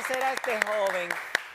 conocer a este joven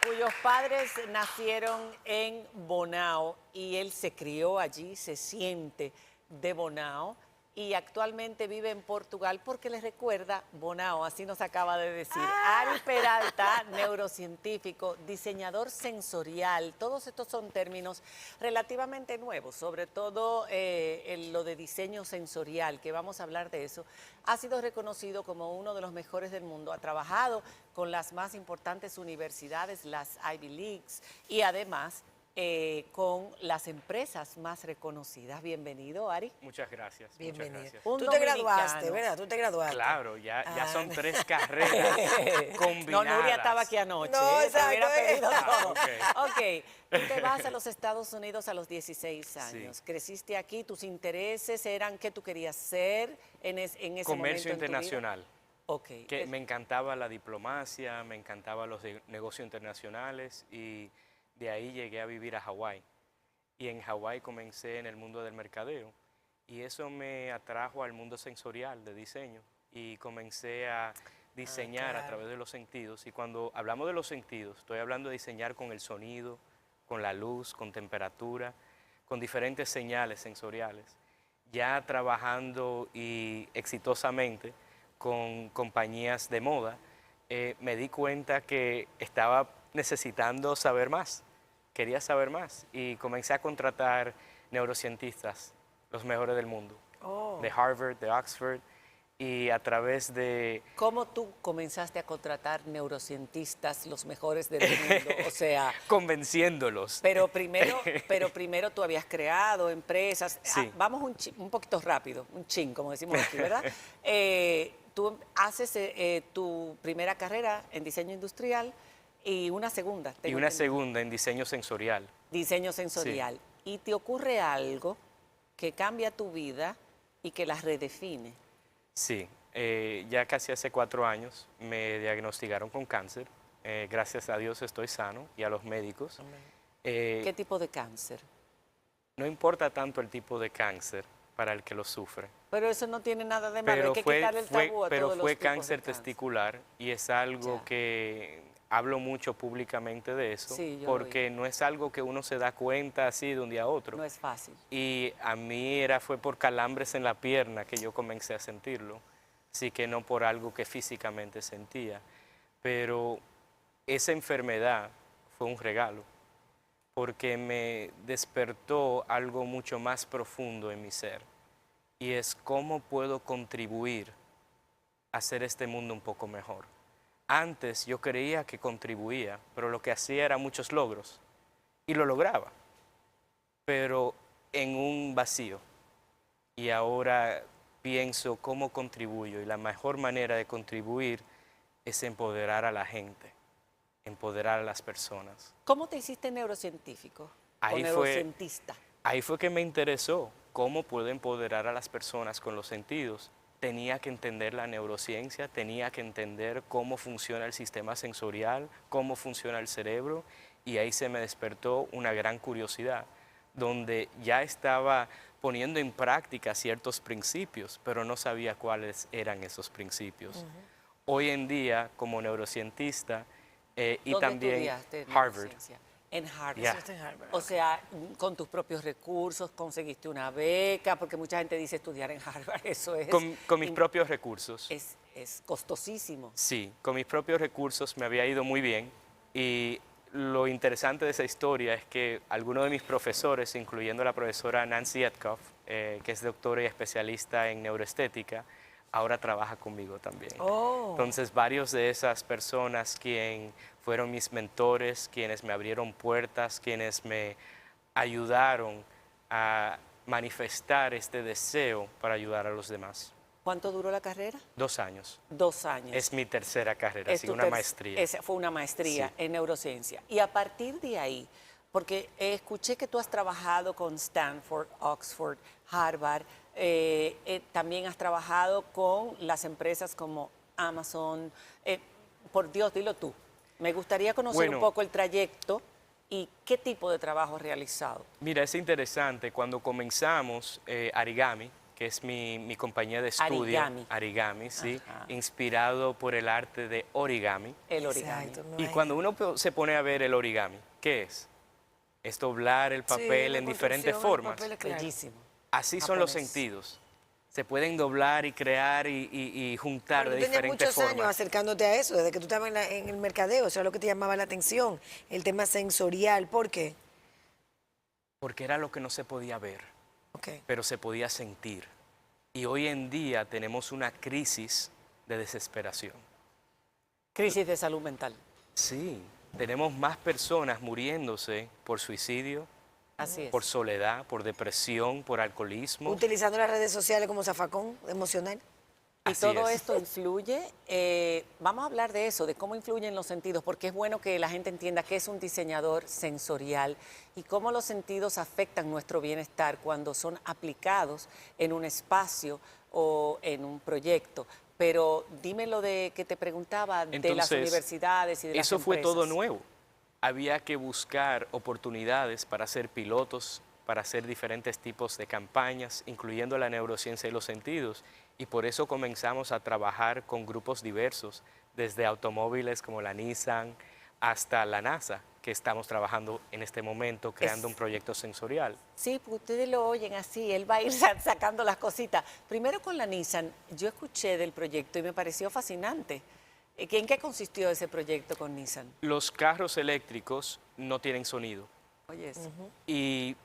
cuyos padres nacieron en Bonao y él se crió allí, se siente de Bonao y actualmente vive en Portugal porque le recuerda Bonao, así nos acaba de decir. Ari Peralta, neurocientífico, diseñador sensorial, todos estos son términos relativamente nuevos, sobre todo lo de diseño sensorial, que vamos a hablar de eso. Ha sido reconocido como uno de los mejores del mundo, ha trabajado con las más importantes universidades, las Ivy Leagues, y además con las empresas más reconocidas. Bienvenido, Ari. Muchas gracias. Bienvenido. Muchas gracias. Un Tú te graduaste, dominicano. ¿verdad? Tú te graduaste. Claro, ya son 3 carreras combinadas. No, Nuria estaba aquí anoche. No, Te exacto. hubiera pedido todo. Ah, Ok, tú te vas a los Estados Unidos a los 16 años. Sí. Creciste aquí, tus intereses eran qué tú querías ser en ese momento Comercio en tu vida? internacional. Ok. Que me encantaba la diplomacia, me encantaban los negocios internacionales y de ahí llegué a vivir a Hawái. Y en Hawái comencé en el mundo del mercadeo y eso me atrajo al mundo sensorial de diseño y comencé a diseñar a través de los sentidos. Y cuando hablamos de los sentidos, estoy hablando de diseñar con el sonido, con la luz, con temperatura, con diferentes señales sensoriales. Ya trabajando y exitosamente con compañías de moda, me di cuenta que estaba necesitando saber más. Quería saber más y comencé a contratar neurocientistas, los mejores del mundo, de Harvard, de Oxford, y a través de... ¿Cómo tú comenzaste a contratar neurocientistas, los mejores del mundo? O sea, convenciéndolos. pero primero tú habías creado empresas. Sí. Vamos un poquito rápido, un chin, como decimos aquí, ¿verdad? Tú haces tu primera carrera en diseño industrial y una segunda. Y una segunda en diseño sensorial. Diseño sensorial. Y te ocurre algo que cambia tu vida y que la redefine. Sí, ya casi hace 4 años me diagnosticaron con cáncer. Gracias a Dios estoy sano y a los médicos. ¿Qué tipo de cáncer? No importa tanto el tipo de cáncer para el que lo sufre. Pero eso no tiene nada de malo, Pero hay que quitarle el tabú a pero todos los fue tipos de cáncer testicular y es algo Ya. que hablo mucho públicamente de eso, Sí, yo porque no es algo que uno se da cuenta así de un día a otro. No es fácil. Y a mí fue por calambres en la pierna que yo comencé a sentirlo, así que no por algo que físicamente sentía. Pero esa enfermedad fue un regalo, porque me despertó algo mucho más profundo en mi ser, y es cómo puedo contribuir a hacer este mundo un poco mejor. Antes yo creía que contribuía, pero lo que hacía era muchos logros, y lo lograba, pero en un vacío. Y ahora pienso cómo contribuyo, y la mejor manera de contribuir es empoderar a la gente, empoderar a las personas. ¿Cómo te hiciste neurocientífico o Ahí fue- neurocientista? Ahí fue que me interesó cómo puedo empoderar a las personas con los sentidos. Tenía que entender la neurociencia, tenía que entender cómo funciona el sistema sensorial, cómo funciona el cerebro, y ahí se me despertó una gran curiosidad, donde ya estaba poniendo en práctica ciertos principios, pero no sabía cuáles eran esos principios. Hoy en día, como neurocientista, y ¿Dónde también estudiaste Harvard. neurociencia? En Harvard. Ya. Estudiaste en Harvard. O sea, con tus propios recursos, conseguiste una beca, porque mucha gente dice estudiar en Harvard, eso es... Con mis propios recursos. Es costosísimo. Sí, con mis propios recursos me había ido muy bien, y lo interesante de esa historia es que algunos de mis profesores, incluyendo la profesora Nancy Etkoff, que es doctora y especialista en neuroestética, ahora trabaja conmigo también. Entonces, varios de esas personas quien fueron mis mentores, quienes me abrieron puertas, quienes me ayudaron a manifestar este deseo para ayudar a los demás. ¿Cuánto duró la carrera? 2 años. 2 años. Es mi tercera carrera, Es así tu una maestría. Esa fue una maestría Sí. en neurociencia. Y a partir de ahí, porque escuché que tú has trabajado con Stanford, Oxford, Harvard, también has trabajado con las empresas como Amazon. Por Dios, dilo tú. Me gustaría conocer un poco el trayecto y qué tipo de trabajo has realizado. Mira, es interesante, cuando comenzamos Arigami, que es mi compañía de estudio. Arigami. Arigami, sí. Ajá. Inspirado por el arte de origami. El origami. Exacto, Y no cuando hay- uno se pone a ver el origami, ¿qué es? Es doblar el Sí, papel la en diferentes construcción, el formas. papel es claro. Bellísimo. Así son los Japonés. sentidos. Se pueden doblar y crear y juntar Pero de tú tenías diferentes muchos años formas. acercándote a eso, desde que tú estabas en el mercadeo, eso era lo que te llamaba la atención, el tema sensorial. ¿Por qué? Porque era lo que no se podía ver, Ok. pero se podía sentir. Y hoy en día tenemos una crisis de desesperación. Crisis de salud mental. Sí, tenemos más personas muriéndose por suicidio, Así es. por soledad, por depresión, por alcoholismo. Utilizando las redes sociales como zafacón emocional. Y Así todo es. esto influye, vamos a hablar de eso, de cómo influyen los sentidos, porque es bueno que la gente entienda qué es un diseñador sensorial y cómo los sentidos afectan nuestro bienestar cuando son aplicados en un espacio o en un proyecto. Pero dime lo de que te preguntaba de las Entonces, universidades y de las Eso fue todo empresas. nuevo. Había que buscar oportunidades para ser pilotos, para hacer diferentes tipos de campañas, incluyendo la neurociencia y los sentidos. Y por eso comenzamos a trabajar con grupos diversos, desde automóviles como la Nissan hasta la NASA, que estamos trabajando en este momento creando un proyecto sensorial. Sí, porque ustedes lo oyen así, él va a ir sacando las cositas. Primero con la Nissan, yo escuché del proyecto y me pareció fascinante. ¿En qué consistió ese proyecto con Nissan? Los carros eléctricos no tienen sonido Oye, eso. y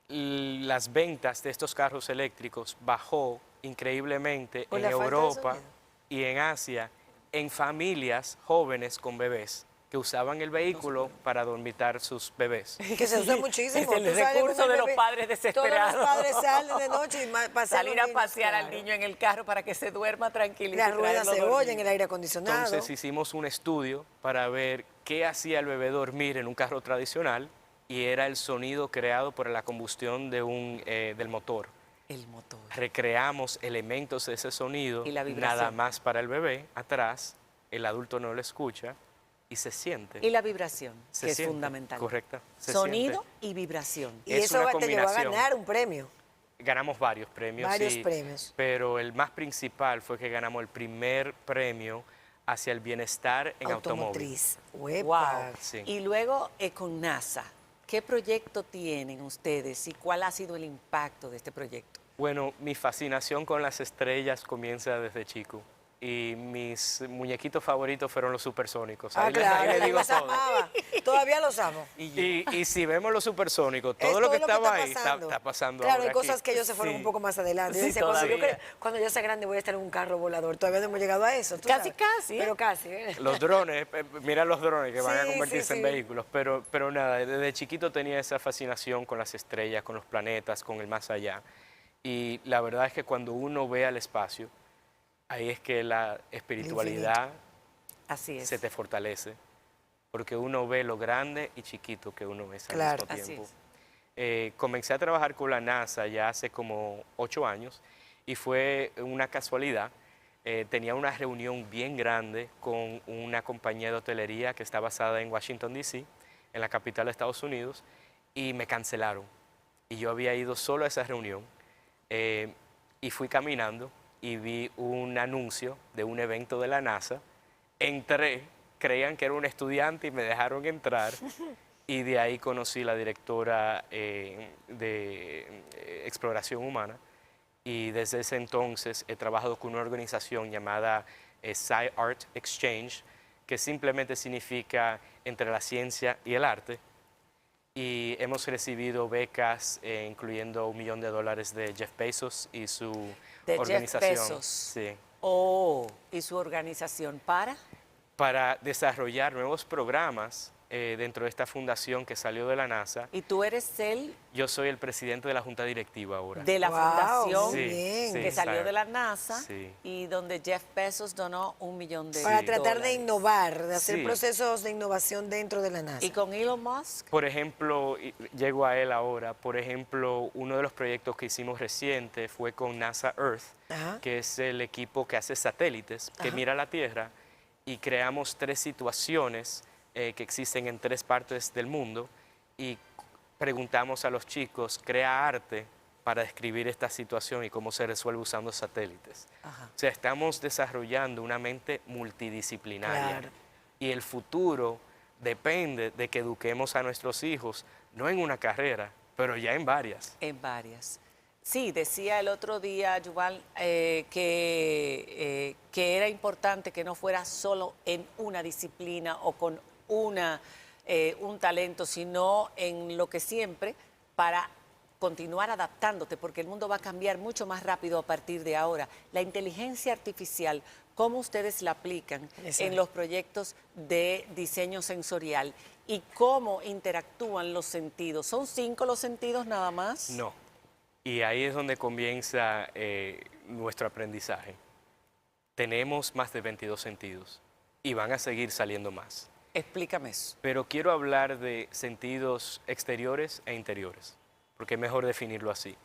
las ventas de estos carros eléctricos bajó increíblemente Por en la falta de Europa sonido. y en Asia en familias jóvenes con bebés que usaban el vehículo para dormitar sus bebés. Que se usa muchísimo. Es el Tú sales recurso con el de los bebé, padres desesperados. Todos los padres salen de noche y pasean Salir los a niños, pasear al claro. niño en el carro para que se duerma tranquilo. y Las ruedas traerlo se dormido. oyen, el aire acondicionado. Entonces hicimos un estudio para ver qué hacía el bebé dormir en un carro tradicional y era el sonido creado por la combustión del motor. El motor. Recreamos elementos de ese sonido, Y la vibración. nada más para el bebé, atrás, el adulto no lo escucha y se siente. Y la vibración, Se que es siente, fundamental. correcto, se Sonido siente. y vibración. Y es eso una te llevó a combinación. ganar un premio. Ganamos varios premios. Varios sí, premios. Pero el más principal fue que ganamos el primer premio hacia el bienestar en automóvil. Automotriz. Uepa. Wow. Sí. Y luego con NASA, ¿qué proyecto tienen ustedes y cuál ha sido el impacto de este proyecto? Bueno, mi fascinación con las estrellas comienza desde chico. Y mis muñequitos favoritos fueron los supersónicos. Ah, Ahí claro, le digo los todo. amaba. Todavía los amo. Y si vemos los supersónicos, Es todo lo que está estaba ahí pasando. está pasando Claro, ahora hay cosas aquí. que ellos se fueron Sí. un poco más adelante. Yo Sí, decía, todavía. cuando yo sea grande voy a estar en un carro volador. Todavía no hemos llegado a eso. ¿tú Casi, sabes? casi, ¿eh? Pero casi. Los drones, mira los drones que van a Sí, convertirse sí, en sí. vehículos, pero nada, desde chiquito tenía esa fascinación con las estrellas, con los planetas, con el más allá. Y la verdad es que cuando uno ve al espacio, ahí es que la espiritualidad Así es. se te fortalece, porque uno ve lo grande y chiquito que uno es al Claro. mismo Así tiempo. es. Comencé a trabajar con la NASA ya hace como 8 años y fue una casualidad. Tenía una reunión bien grande con una compañía de hotelería que está basada en Washington, D.C., en la capital de Estados Unidos, y me cancelaron. Y yo había ido solo a esa reunión y fui caminando y vi un anuncio de un evento de la NASA. Entré, creían que era un estudiante y me dejaron entrar. Y de ahí conocí la directora de exploración humana. Y desde ese entonces he trabajado con una organización llamada Sci-Art Exchange, que simplemente significa entre la ciencia y el arte. Y hemos recibido becas, incluyendo $1 millón de Jeff Bezos y su De Jeff organización. Bezos. Sí. Oh, ¿y su organización Para desarrollar nuevos programas dentro de esta fundación que salió de la NASA. Y tú eres el Yo soy el presidente de la junta directiva ahora. de la Wow, fundación muy Sí, bien. sí. que salió Science. de la NASA Sí. y donde Jeff Bezos donó $1 millón de Para Sí. tratar de dólares. innovar, de hacer Sí. procesos de innovación dentro de la NASA. Y con Elon Musk, Por ejemplo, llego a él ahora, por ejemplo, uno de los proyectos que hicimos reciente fue con NASA Earth, Ajá. que es el equipo que hace satélites, que Ajá. mira la Tierra, y creamos 3 situaciones que existen en 3 partes del mundo, y preguntamos a los chicos, crea arte para describir esta situación y cómo se resuelve usando satélites. Ajá. O sea, estamos desarrollando una mente multidisciplinaria. Claro. Y el futuro depende de que eduquemos a nuestros hijos, no en una carrera, pero ya en varias. En varias. Sí, decía el otro día, Yuval, que era importante que no fuera solo en una disciplina o con un talento, sino en lo que siempre, para continuar adaptándote, porque el mundo va a cambiar mucho más rápido a partir de ahora. La inteligencia artificial, ¿cómo ustedes la aplican Exacto. en los proyectos de diseño sensorial? ¿Y cómo interactúan los sentidos? ¿Son 5 los sentidos nada más? No. Y ahí es donde comienza nuestro aprendizaje. Tenemos más de 22 sentidos y van a seguir saliendo más. Explícame eso. Pero quiero hablar de sentidos exteriores e interiores, porque es mejor definirlo así.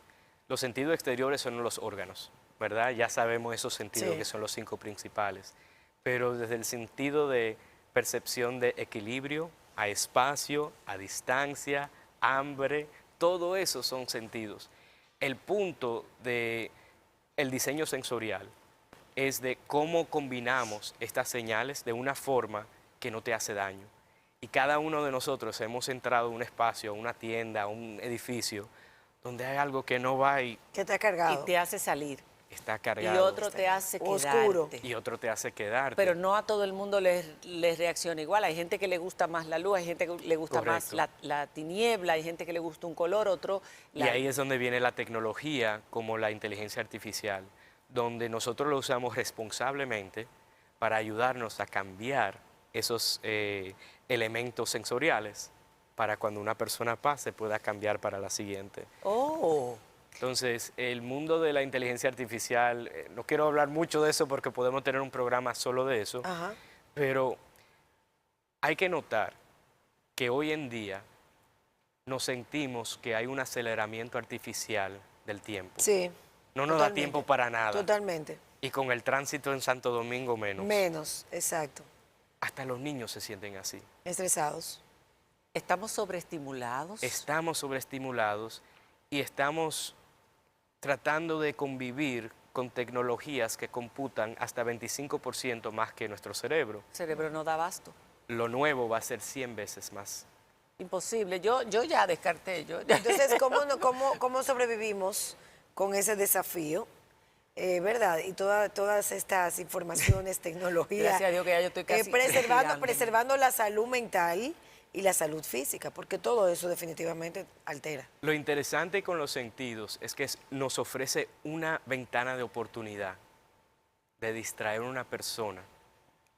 Los sentidos exteriores son los órganos, ¿verdad? Ya sabemos esos sentidos Sí. que son los 5 principales. Pero desde el sentido de percepción de equilibrio, a espacio, a distancia, hambre, todo eso son sentidos. El punto del diseño sensorial es de cómo combinamos estas señales de una forma que no te hace daño. Y cada uno de nosotros hemos entrado a un espacio, a una tienda, a un edificio, donde hay algo que no va y ¿Qué te ha Y cargado? te hace salir. está Y cargado. otro te hace Oscuro. quedarte. Y otro te hace quedarte. Pero no a todo el mundo les reacciona igual. Hay gente que le gusta más la luz, hay gente que le gusta más Correcto. la tiniebla, hay gente que le gusta un color, otro... Y ahí es donde viene la tecnología como la inteligencia artificial, donde nosotros lo usamos responsablemente para ayudarnos a cambiar esos elementos sensoriales para cuando una persona pase pueda cambiar para la siguiente. Oh, Entonces, el mundo de la inteligencia artificial, no quiero hablar mucho de eso porque podemos tener un programa solo de eso, Ajá. pero hay que notar que hoy en día nos sentimos que hay un aceleramiento artificial del tiempo. Sí. No nos da Totalmente. tiempo para nada. Totalmente. Y con el tránsito en Santo Domingo menos. Menos, exacto. Hasta los niños se sienten así. Estresados. estamos sobreestimulados. Estamos sobreestimulados y estamos tratando de convivir con tecnologías que computan hasta 25% más que nuestro cerebro. El cerebro no da abasto. Lo nuevo va a ser 100 veces más. Imposible. Yo ya descarté. Entonces, ¿cómo sobrevivimos con ese desafío? ¿Verdad? Y todas estas informaciones, tecnología. Gracias a Dios que ya yo estoy casi retirándome. preservando la salud mental y la salud física, porque todo eso definitivamente altera. Lo interesante con los sentidos es que nos ofrece una ventana de oportunidad de distraer a una persona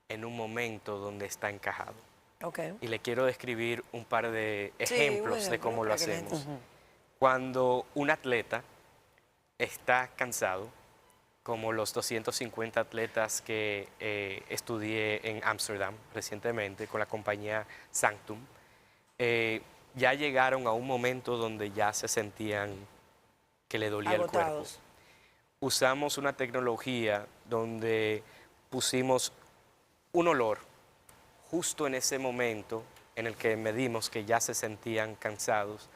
en un momento donde está encajado. Ok. Y le quiero describir un par de Sí, ejemplos un de ejemplo cómo lo para que la hacemos. gente- Cuando un atleta está cansado, como los 250 atletas que estudié en Ámsterdam recientemente con la compañía Sanctum, ya llegaron a un momento donde ya se sentían que le dolía el cuerpo. Agotados. Usamos una tecnología donde pusimos un olor justo en ese momento en el que medimos que ya se sentían cansados.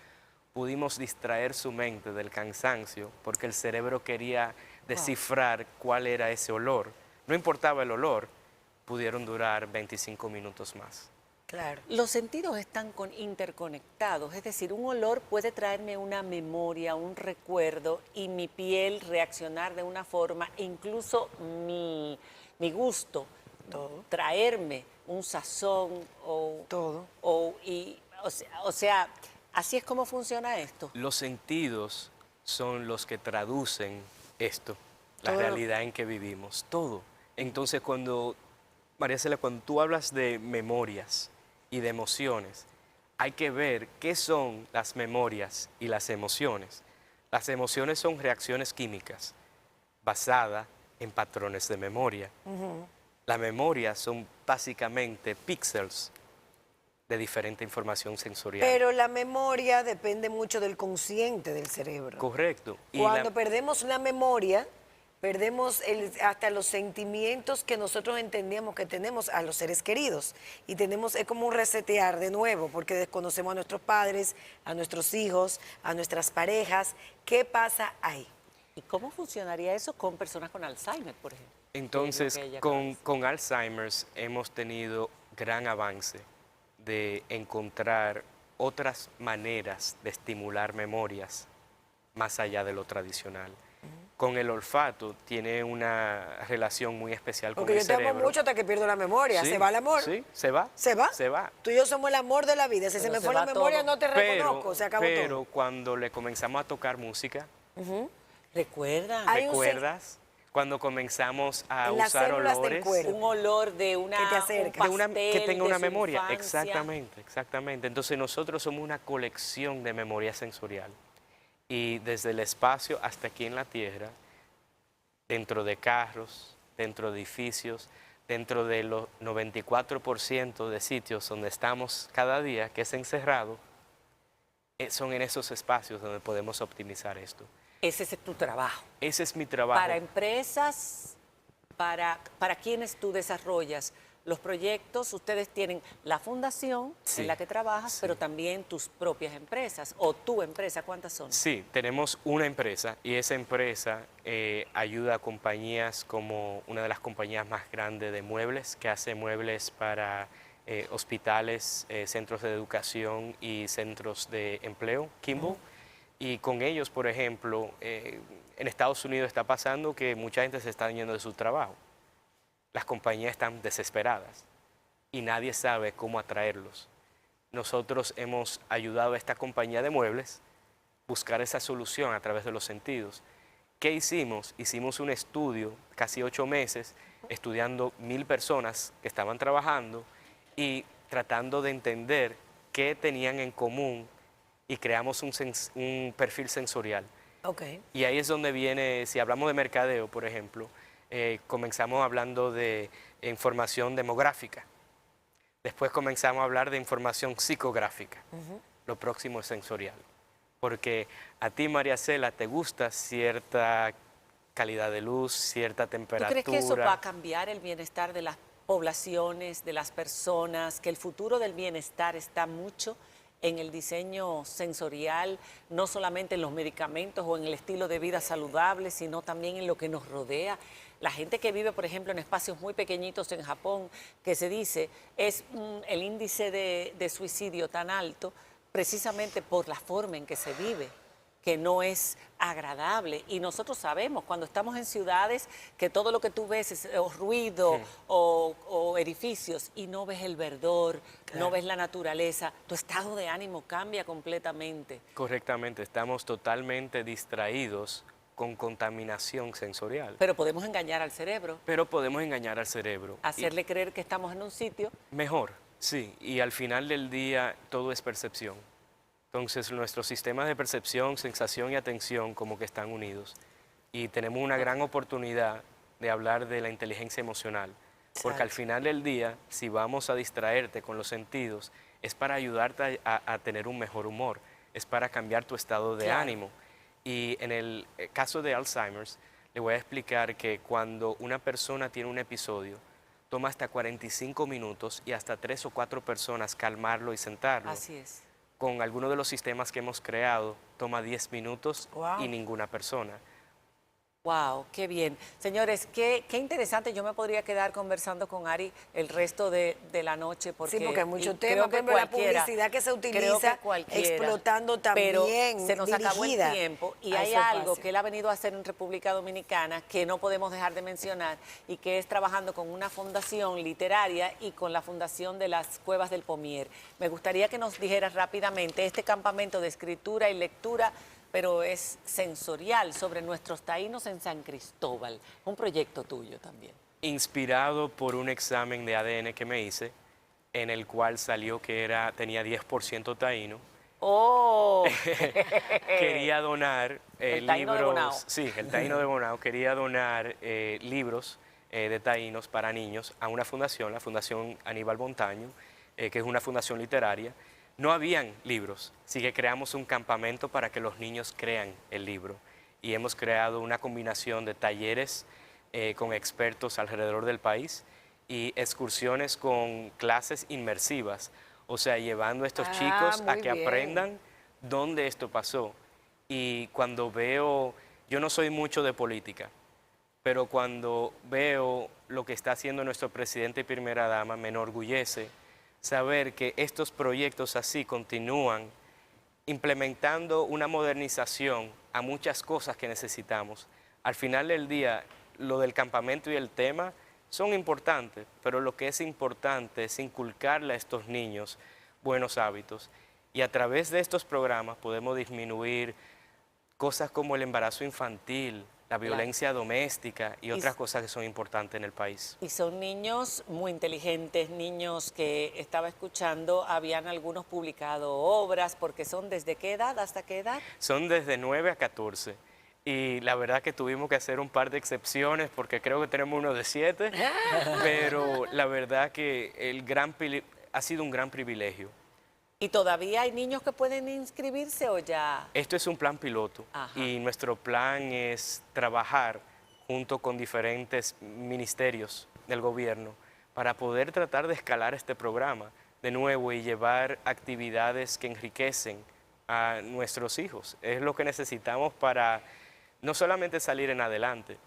Pudimos distraer su mente del cansancio porque el cerebro quería descifrar cuál era ese olor. No importaba el olor, pudieron durar 25 minutos más. Claro. Los sentidos están interconectados, es decir, un olor puede traerme una memoria, un recuerdo y mi piel reaccionar de una forma, e incluso mi gusto, Todo. traerme un sazón Todo. o sea, así es como funciona esto. Los sentidos son los que traducen esto, la Todo. realidad en que vivimos, todo. Entonces, María Cela, cuando tú hablas de memorias y de emociones, hay que ver qué son las memorias y las emociones. Las emociones son reacciones químicas basadas en patrones de memoria. La memoria son básicamente píxeles de diferente información sensorial. Pero la memoria depende mucho del consciente del cerebro. Correcto. Y Cuando perdemos la memoria, perdemos hasta los sentimientos que nosotros entendíamos que tenemos a los seres queridos. Y es como un resetear de nuevo, porque desconocemos a nuestros padres, a nuestros hijos, a nuestras parejas. ¿Qué pasa ahí? ¿Y cómo funcionaría eso con personas con Alzheimer, por ejemplo? Entonces, Que ella acaba de decir. con Alzheimer's hemos tenido gran avance de encontrar otras maneras de estimular memorias más allá de lo tradicional. Con el olfato tiene una relación muy especial con Porque el yo te amo cerebro. mucho hasta que pierdo la memoria. Sí, ¿Se va el amor? Sí, se va. ¿Se va? Se va. Tú y yo somos el amor de la vida. Si se Pero me se fue la va memoria, todo. no te reconozco. Se acabó Pero todo. cuando le comenzamos a tocar música, ¿Recuerdan? Hay un ¿recuerdas? Cuando comenzamos a En las usar células del olores. cuerpo. Un olor de una, Que te acerca. un De una- que pastel tenga de una su memoria, infancia. exactamente, exactamente. Entonces nosotros somos una colección de memoria sensorial y desde el espacio hasta aquí en la Tierra, dentro de carros, dentro de edificios, dentro de los 94% de sitios donde estamos cada día, que es encerrado, son en esos espacios donde podemos optimizar esto. Ese es tu trabajo. Ese es mi trabajo. Para empresas, para quienes tú desarrollas los proyectos, ustedes tienen la fundación Sí, en la que trabajas, sí. pero también tus propias empresas o tu empresa. ¿Cuántas son? Sí, tenemos una empresa y esa empresa ayuda a compañías como una de las compañías más grandes de muebles, que hace muebles para hospitales, centros de educación y centros de empleo, Kimball. Y con ellos, por ejemplo, en Estados Unidos está pasando que mucha gente se está yendo de su trabajo. Las compañías están desesperadas y nadie sabe cómo atraerlos. Nosotros hemos ayudado a esta compañía de muebles buscar esa solución a través de los sentidos. ¿Qué hicimos? Hicimos un estudio, casi 8 meses, estudiando 1000 personas que estaban trabajando y tratando de entender qué tenían en común y creamos un perfil sensorial. Ok. Y ahí es donde viene, si hablamos de mercadeo, por ejemplo, comenzamos hablando de información demográfica. Después comenzamos a hablar de información psicográfica. Lo próximo es sensorial. Porque a ti, María Cela, te gusta cierta calidad de luz, cierta ¿Tú temperatura. crees que eso va a cambiar el bienestar de las poblaciones, de las personas, que el futuro del bienestar está mucho en el diseño sensorial, no solamente en los medicamentos o en el estilo de vida saludable, sino también en lo que nos rodea? La gente que vive, por ejemplo, en espacios muy pequeñitos en Japón, que se dice es el índice de suicidio tan alto precisamente por la forma en que se vive, que no es agradable. Y nosotros sabemos, cuando estamos en ciudades, que todo lo que tú ves es o ruido o edificios y no ves el verdor, no ves la naturaleza, tu estado de ánimo cambia completamente. Correctamente, estamos totalmente distraídos con contaminación sensorial. Pero podemos engañar al cerebro, Pero podemos engañar al cerebro. Y hacerle creer que estamos en un sitio. mejor, sí. Y al final del día todo es percepción. Entonces nuestros sistemas de percepción, sensación y atención como que están unidos. Y tenemos una gran oportunidad de hablar de la inteligencia emocional. Porque al Exacto. final del día, si vamos a distraerte con los sentidos, es para ayudarte a tener un mejor humor, es para cambiar tu estado de Claro. ánimo. Y en el caso de Alzheimer's, le voy a explicar que cuando una persona tiene un episodio, toma hasta 45 minutos y hasta 3 o 4 personas calmarlo y sentarlo. Así es. Con algunos de los sistemas que hemos creado, toma 10 minutos Wow. y ninguna persona. Wow, qué bien. Señores, qué interesante. Yo me podría quedar conversando con Ari el resto de la noche. Porque, Sí, porque hay mucho y tema, creo por que ejemplo, la cualquiera- publicidad que se creo utiliza, cualquiera. explotando Pero también, se nos acabó el dirigida tiempo y a hay esos algo espacios. que él ha venido a hacer en República Dominicana que no podemos dejar de mencionar y que es trabajando con una fundación literaria y con la fundación de las Cuevas del Pomier. Me gustaría que nos dijeras rápidamente este campamento de escritura y lectura, pero es sensorial, sobre nuestros taínos en San Cristóbal. Un proyecto tuyo también. Inspirado por un examen de ADN que me hice, en el cual salió que tenía 10% taíno. ¡Oh! Quería donar El taíno de Bonao. libros. Sí, el taíno de Bonao. Quería donar libros de taínos para niños a una fundación, la Fundación Aníbal Montaño, que es una fundación literaria. No habían libros, así que creamos un campamento para que los niños crean el libro. y hemos creado una combinación de talleres con expertos alrededor del país y excursiones con clases inmersivas, o sea, llevando a estos chicos a muy que bien. aprendan dónde esto pasó. Y cuando veo, yo no soy mucho de política, pero cuando veo lo que está haciendo nuestro presidente y primera dama, me enorgullece saber que estos proyectos así continúan implementando una modernización a muchas cosas que necesitamos. Al final del día, lo del campamento y el tema son importantes, pero lo que es importante es inculcarle a estos niños buenos hábitos. Y a través de estos programas podemos disminuir cosas como el embarazo infantil, la violencia doméstica y otras cosas que son importantes en el país. Y son niños muy inteligentes, niños que estaba escuchando, habían algunos publicado obras, porque son ¿desde qué edad hasta qué edad? Son desde 9 a 14. Y la verdad que tuvimos que hacer un par de excepciones porque creo que tenemos uno de 7, pero la verdad que ha sido un gran privilegio. ¿Y todavía hay niños que pueden inscribirse o ya? Esto es un plan piloto. Ajá. Y nuestro plan es trabajar junto con diferentes ministerios del gobierno para poder tratar de escalar este programa de nuevo y llevar actividades que enriquecen a nuestros hijos. Es lo que necesitamos para no solamente salir en adelante,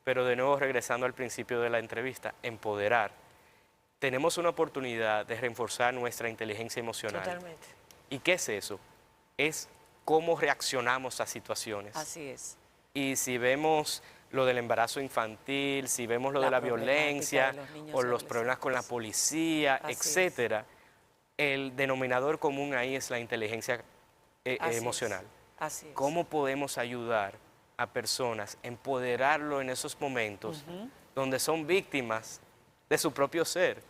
pero de nuevo regresando al principio de la entrevista, empoderar. Tenemos una oportunidad de reforzar nuestra inteligencia emocional. Totalmente. ¿Y qué es eso? Es cómo reaccionamos a situaciones. Así es. Y si vemos lo del embarazo infantil, si vemos lo de la violencia problemática de los niños o y los problemas con la policía, Así etcétera, el denominador común ahí es la inteligencia Así emocional. Así es. ¿Cómo podemos ayudar a personas, empoderarlo en esos momentos donde son víctimas de su propio ser?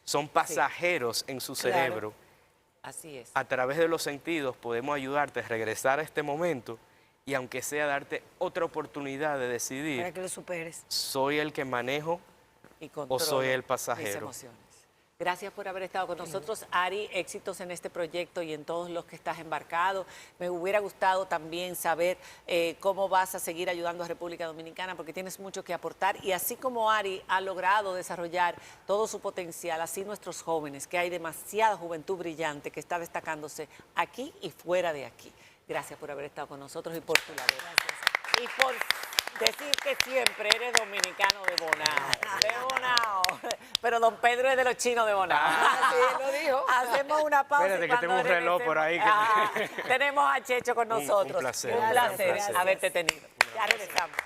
Son pasajeros en su Claro. cerebro. Así es. A través de los sentidos podemos ayudarte a regresar a este momento y aunque sea darte otra oportunidad de decidir, Para que lo superes. ¿soy el que manejo Y o soy el mis pasajero? emociones. Gracias por haber estado con nosotros, Ari. Éxitos en este proyecto y en todos los que estás embarcado. Me hubiera gustado también saber cómo vas a seguir ayudando a República Dominicana, porque tienes mucho que aportar. Y así como Ari ha logrado desarrollar todo su potencial, así nuestros jóvenes, que hay demasiada juventud brillante que está destacándose aquí y fuera de aquí. Gracias por haber estado con nosotros y por tu labor. Y por decir que siempre eres dominicano de Bonao. De Bonao. Pero don Pedro es de los chinos de Bonao. Sí, lo dijo. Hacemos una pausa. Espérate, y que tengo cuando un reloj por ahí que- tenemos a Checho con nosotros. placer. Un placer Gracias. haberte tenido. Ya regresamos.